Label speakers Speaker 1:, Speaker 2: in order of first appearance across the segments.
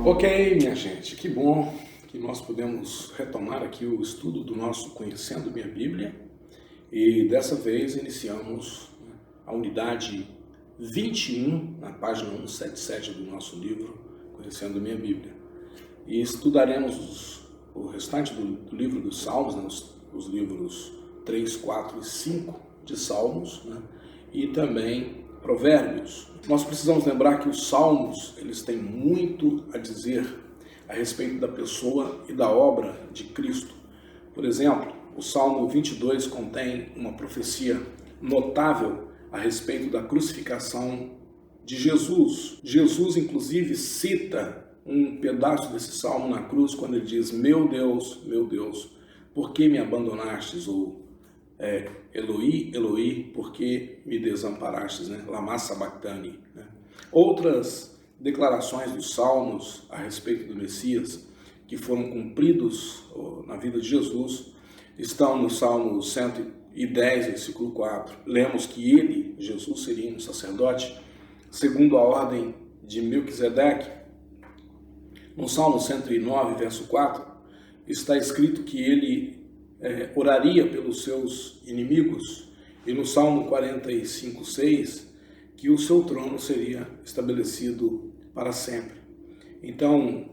Speaker 1: Ok, minha gente, que bom que nós podemos retomar aqui o estudo do nosso Conhecendo Minha Bíblia e dessa vez iniciamos a unidade 21 na página 177 do nosso livro Conhecendo Minha Bíblia e estudaremos o restante do livro dos Salmos, né, os livros 3, 4 e 5 de Salmos, né, e também Provérbios. Nós precisamos lembrar que os Salmos, eles têm muito a dizer a respeito da pessoa e da obra de Cristo. Por exemplo, o Salmo 22 contém uma profecia notável a respeito da crucificação de Jesus. Jesus, inclusive, cita um pedaço desse salmo na cruz quando ele diz: meu Deus, por que me abandonastes? Ou Eloi, Eloi, por que me desamparastes? Né? Lama sabachthani. Né? Outras declarações dos salmos a respeito do Messias que foram cumpridos na vida de Jesus estão no Salmo 110, versículo 4. Lemos que ele, Jesus, seria um sacerdote segundo a ordem de Melquisedeque. No Salmo 109, verso 4, está escrito que ele oraria pelos seus inimigos, e no Salmo 45, 6, que o seu trono seria estabelecido para sempre. Então,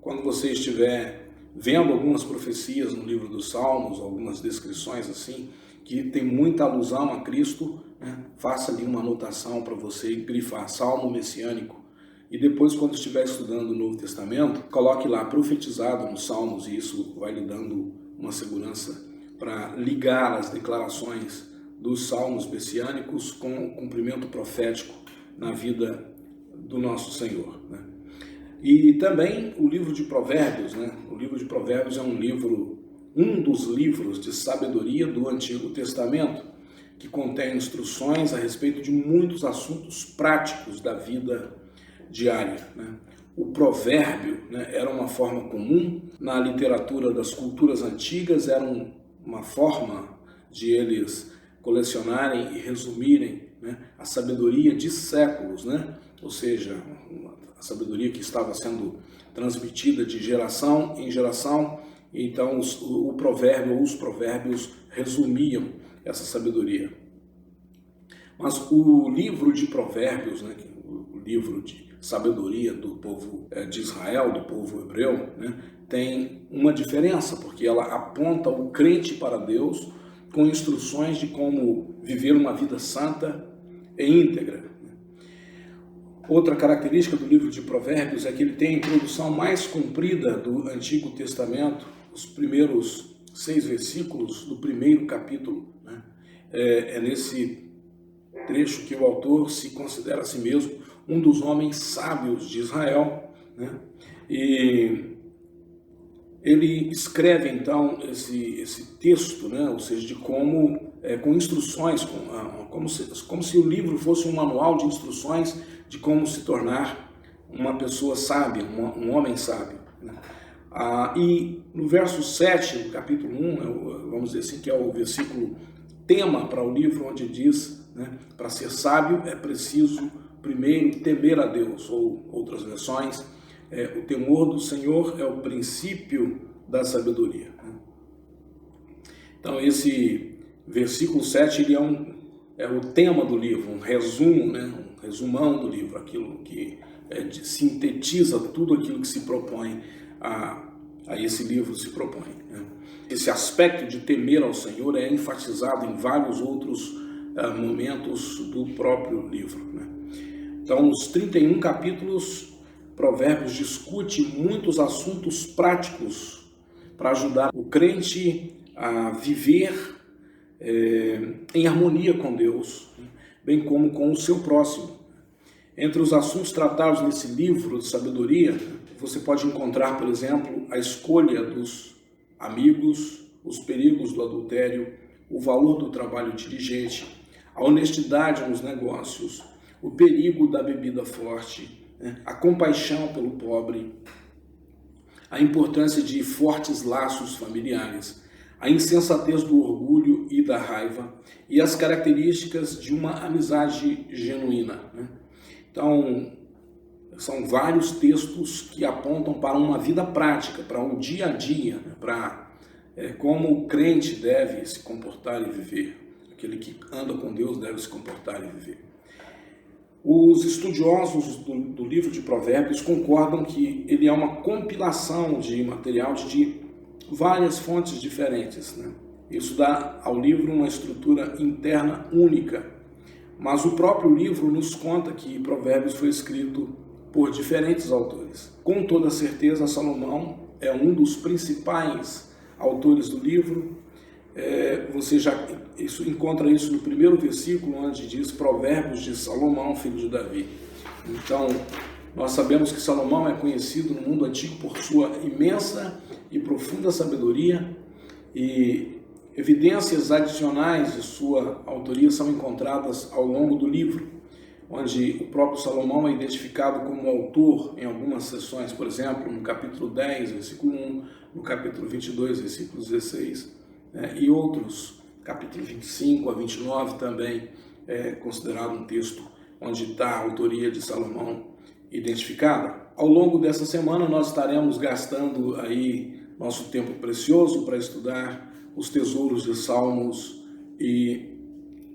Speaker 1: quando você estiver vendo algumas profecias no livro dos Salmos, algumas descrições assim, que tem muita alusão a Cristo, né, faça ali uma anotação para você grifar Salmo Messiânico. E depois, quando estiver estudando o Novo Testamento, coloque lá profetizado nos Salmos, e isso vai lhe dando uma segurança para ligar as declarações dos Salmos messiânicos com o cumprimento profético na vida do nosso Senhor. Né? E também o livro de Provérbios, né? O livro de Provérbios é um dos livros de sabedoria do Antigo Testamento, que contém instruções a respeito de muitos assuntos práticos da vida diária. Né? O provérbio, né, era uma forma comum na literatura das culturas antigas, era uma forma de eles colecionarem e resumirem, né, a sabedoria de séculos, né? Ou seja, a sabedoria que estava sendo transmitida de geração em geração. Então o provérbio ou os provérbios resumiam essa sabedoria. Mas o livro de Provérbios, né, o livro de sabedoria do povo de Israel, do povo hebreu, né, tem uma diferença, porque ela aponta o crente para Deus com instruções de como viver uma vida santa e íntegra. Outra característica do livro de Provérbios é que ele tem a introdução mais comprida do Antigo Testamento, os primeiros 6 versículos do primeiro capítulo. Né? É nesse trecho que o autor se considera a si mesmo um dos homens sábios de Israel, né? E ele escreve então esse texto, né? Ou seja, de como, com instruções, como se o livro fosse um manual de instruções de como se tornar uma pessoa sábia, um homem sábio. Né? E no verso 7, do capítulo 1, vamos dizer assim, que é o versículo tema para o livro, onde diz, né, para ser sábio é preciso primeiro temer a Deus, ou outras versões, o temor do Senhor é o princípio da sabedoria. Então esse versículo 7 ele é o tema do livro, um resumo, né, um resumão do livro, aquilo que sintetiza tudo aquilo que se propõe a esse livro se propõe. Né? Esse aspecto de temer ao Senhor é enfatizado em vários outros momentos do próprio livro. Né? Então, nos 31 capítulos, Provérbios discute muitos assuntos práticos para ajudar o crente a viver em harmonia com Deus, bem como com o seu próximo. Entre os assuntos tratados nesse livro de sabedoria, você pode encontrar, por exemplo, a escolha dos amigos, os perigos do adultério, o valor do trabalho diligente, a honestidade nos negócios, o perigo da bebida forte, né? A compaixão pelo pobre, a importância de fortes laços familiares, a insensatez do orgulho e da raiva e as características de uma amizade genuína. Né? Então, são vários textos que apontam para uma vida prática, para um dia a dia, né? Para como o crente deve se comportar e viver. Aquele que anda com Deus deve se comportar e viver. Os estudiosos do livro de Provérbios concordam que ele é uma compilação de material de várias fontes diferentes, né? Isso dá ao livro uma estrutura interna única. Mas o próprio livro nos conta que Provérbios foi escrito por diferentes autores. Com toda certeza, Salomão é um dos principais autores do livro. Você já encontra isso no primeiro versículo, onde diz Provérbios de Salomão, filho de Davi. Então, nós sabemos que Salomão é conhecido no mundo antigo por sua imensa e profunda sabedoria, e evidências adicionais de sua autoria são encontradas ao longo do livro, onde o próprio Salomão é identificado como autor em algumas seções, por exemplo, no capítulo 10, versículo 1, no capítulo 22, versículo 16, e outros, capítulo 25 a 29 também é considerado um texto onde está a autoria de Salomão identificada. Ao longo dessa semana nós estaremos gastando aí nosso tempo precioso para estudar os tesouros de Salmos e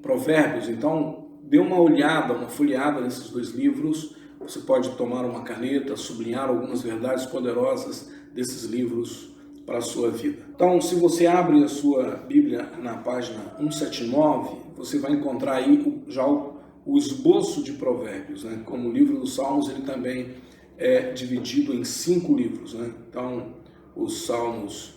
Speaker 1: Provérbios. Então, dê uma olhada, uma folheada nesses dois livros. Você pode tomar uma caneta, sublinhar algumas verdades poderosas desses livros para a sua vida. Então, se você abre a sua Bíblia na página 179, você vai encontrar aí já o esboço de Provérbios, né? Como o livro dos Salmos, ele também é dividido em 5 livros, né? Então, os Salmos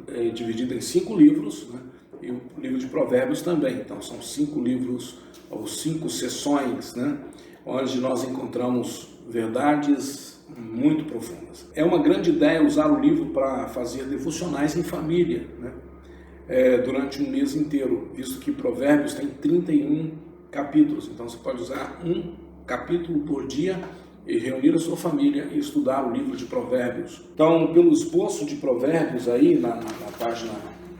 Speaker 1: é dividido em 5 livros, né? E o livro de Provérbios também. Então, são 5 livros, ou 5 sessões, né? Onde nós encontramos verdades muito profundas. É uma grande ideia usar o livro para fazer devocionais em família, né? Durante um mês inteiro, visto que Provérbios tem 31 capítulos. Então você pode usar um capítulo por dia e reunir a sua família e estudar o livro de Provérbios. Então, pelo esboço de Provérbios aí na página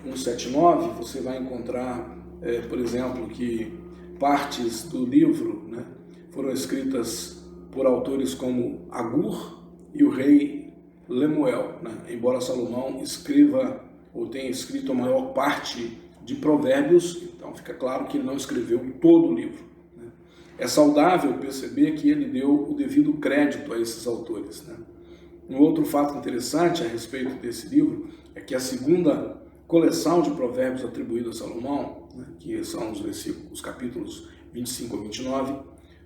Speaker 1: 179, você vai encontrar, por exemplo, que partes do livro, né, foram escritas por autores como Agur e o rei Lemuel, né? Embora Salomão escreva ou tenha escrito a maior parte de Provérbios, então fica claro que ele não escreveu todo o livro, né? É saudável perceber que ele deu o devido crédito a esses autores, né? Um outro fato interessante a respeito desse livro é que a segunda coleção de Provérbios atribuída a Salomão, né, que são os capítulos 25 a 29,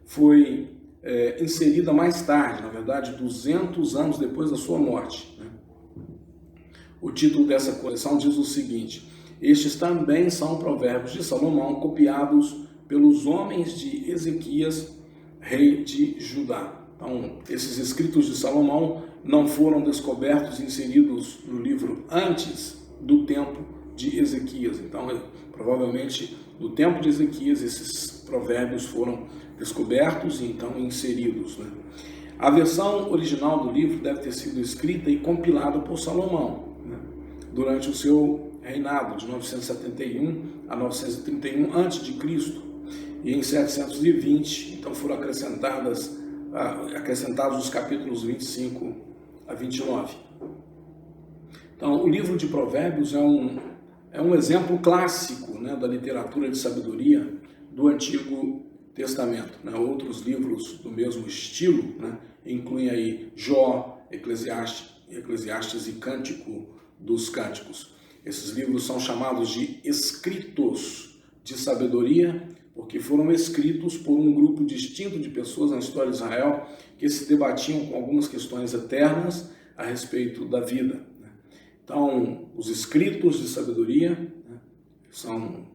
Speaker 1: foi inserida mais tarde, na verdade 200 anos depois da sua morte, né? O título dessa coleção diz o seguinte: estes também são provérbios de Salomão, copiados pelos homens de Ezequias, rei de Judá. Então, esses escritos de Salomão não foram descobertos e inseridos no livro antes do tempo de Ezequias. Então, provavelmente, no tempo de Ezequias, esses provérbios foram descobertos e então inseridos, né? A versão original do livro deve ter sido escrita e compilada por Salomão, né, durante o seu reinado de 971 a 931 a.C. E em 720, então foram acrescentados os capítulos 25 a 29. Então, o livro de Provérbios é um exemplo clássico, né, da literatura de sabedoria do Antigo Testamento, né? Outros livros do mesmo estilo, né, incluem aí Jó, Eclesiastes e Cântico dos Cânticos. Esses livros são chamados de escritos de sabedoria, porque foram escritos por um grupo distinto de pessoas na história de Israel que se debatiam com algumas questões eternas a respeito da vida, né? Então, os escritos de sabedoria, né, são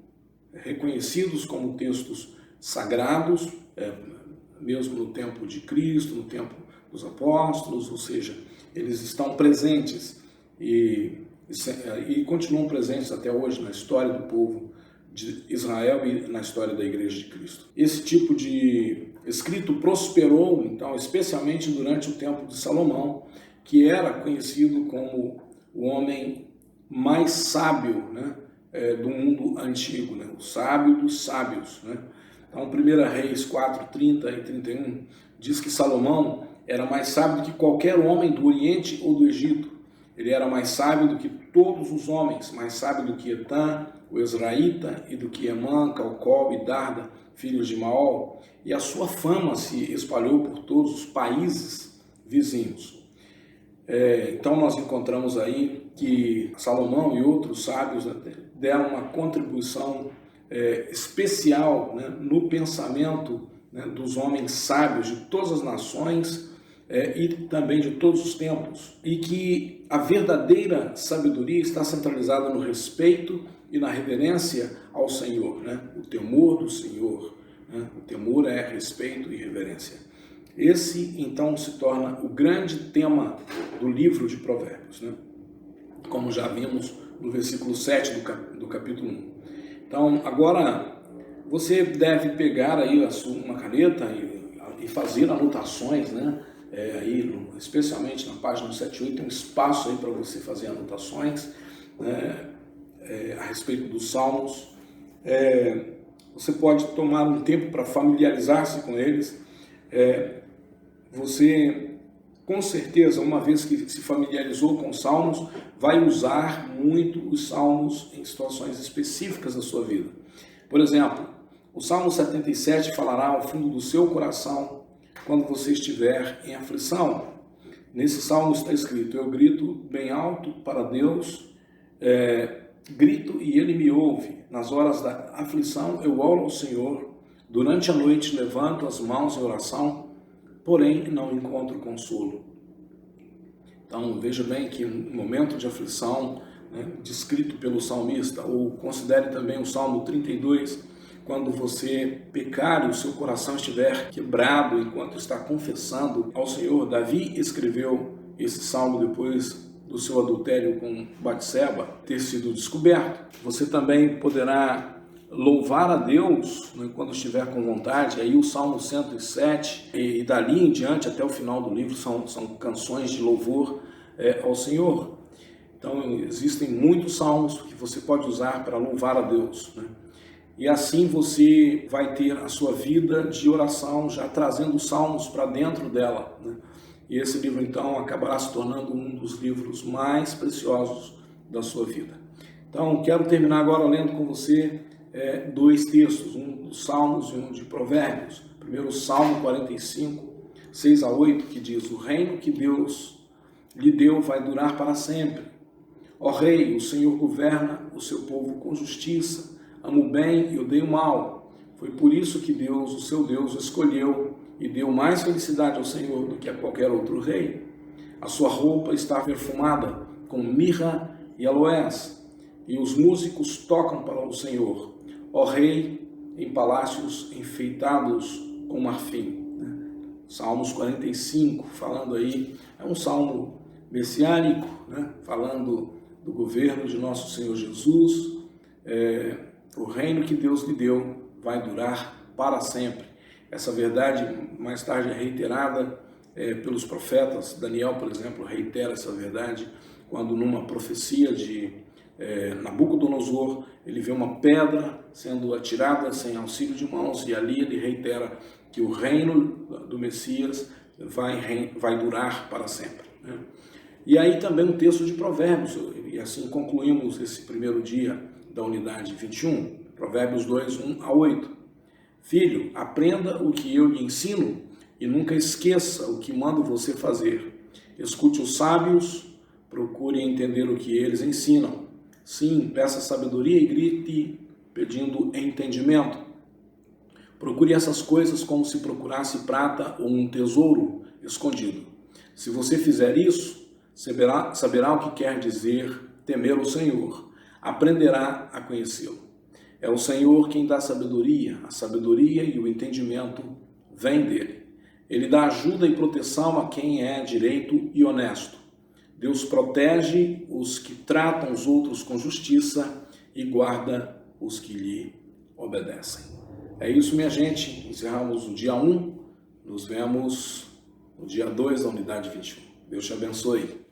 Speaker 1: reconhecidos como textos sagrados, mesmo no tempo de Cristo, no tempo dos apóstolos, ou seja, eles estão presentes e continuam presentes até hoje na história do povo de Israel e na história da Igreja de Cristo. Esse tipo de escrito prosperou, então, especialmente durante o tempo de Salomão, que era conhecido como o homem mais sábio, né, do mundo antigo, né, o sábio dos sábios, né? Então, 1 Reis 4, 30 e 31 diz que Salomão era mais sábio do que qualquer homem do Oriente ou do Egito. Ele era mais sábio do que todos os homens, mais sábio do que Etã, o Ezraíta, e do que Emã, Calcol e Darda, filhos de Maol. E a sua fama se espalhou por todos os países vizinhos. Então nós encontramos aí que Salomão e outros sábios deram uma contribuição especial, né, no pensamento, né, dos homens sábios de todas as nações e também de todos os tempos, e que a verdadeira sabedoria está centralizada no respeito e na reverência ao Senhor, né? O temor do Senhor, né? O temor é respeito e reverência. Esse então se torna o grande tema do livro de Provérbios, né? Como já vimos no versículo 7 do capítulo 1. Então agora você deve pegar aí uma caneta e fazer anotações, né? Especialmente na página 78 tem um espaço aí para você fazer anotações, né? A respeito dos salmos. Você pode tomar um tempo para familiarizar-se com eles. Você, com certeza, uma vez que se familiarizou com os salmos, vai usar muito os salmos em situações específicas da sua vida. Por exemplo, o Salmo 77 falará ao fundo do seu coração quando você estiver em aflição. Nesse salmo está escrito: eu grito bem alto para Deus, grito e Ele me ouve. Nas horas da aflição eu oro ao Senhor. Durante a noite levanto as mãos em oração, porém não encontro consolo. Então veja bem que no momento de aflição, né, descrito pelo salmista, ou considere também o Salmo 32, quando você pecar e o seu coração estiver quebrado enquanto está confessando ao Senhor. Davi escreveu esse salmo depois do seu adultério com Batseba ter sido descoberto. Você também poderá louvar a Deus, né, quando estiver com vontade. Aí o Salmo 107 e dali em diante até o final do livro são canções de louvor ao Senhor. Então existem muitos salmos que você pode usar para louvar a Deus, né? E assim você vai ter a sua vida de oração já trazendo os salmos para dentro dela, né? E esse livro então acabará se tornando um dos livros mais preciosos da sua vida. Então quero terminar agora lendo com você dois textos, um dos Salmos e um de Provérbios. Primeiro, o Salmo 45, 6 a 8, que diz: o reino que Deus lhe deu vai durar para sempre. Ó Rei, o Senhor governa o seu povo com justiça. Amo o bem e odeio o mal. Foi por isso que Deus, o seu Deus, o escolheu e deu mais felicidade ao Senhor do que a qualquer outro rei. A sua roupa está perfumada com mirra e aloés, e os músicos tocam para o Senhor. Ó Rei, em palácios enfeitados com marfim. Salmos 45, falando aí, é um salmo messiânico, né? Falando do governo de nosso Senhor Jesus. O reino que Deus lhe deu vai durar para sempre. Essa verdade mais tarde é reiterada pelos profetas. Daniel, por exemplo, reitera essa verdade quando numa profecia de Nabucodonosor, ele vê uma pedra sendo atirada sem auxílio de mãos, e ali ele reitera que o reino do Messias vai durar para sempre, né? E aí também um texto de Provérbios, e assim concluímos esse primeiro dia da unidade 21, Provérbios 2, 1 a 8. Filho, aprenda o que eu lhe ensino e nunca esqueça o que mando você fazer. Escute os sábios, procure entender o que eles ensinam. Sim, peça sabedoria e grite pedindo entendimento. Procure essas coisas como se procurasse prata ou um tesouro escondido. Se você fizer isso, saberá o que quer dizer temer o Senhor. Aprenderá a conhecê-lo. É o Senhor quem dá sabedoria. A sabedoria e o entendimento vêm dele. Ele dá ajuda e proteção a quem é direito e honesto. Deus protege os que tratam os outros com justiça e guarda os que lhe obedecem. É isso, minha gente. Encerramos o dia 1. Nos vemos no dia 2 da unidade 21. Deus te abençoe.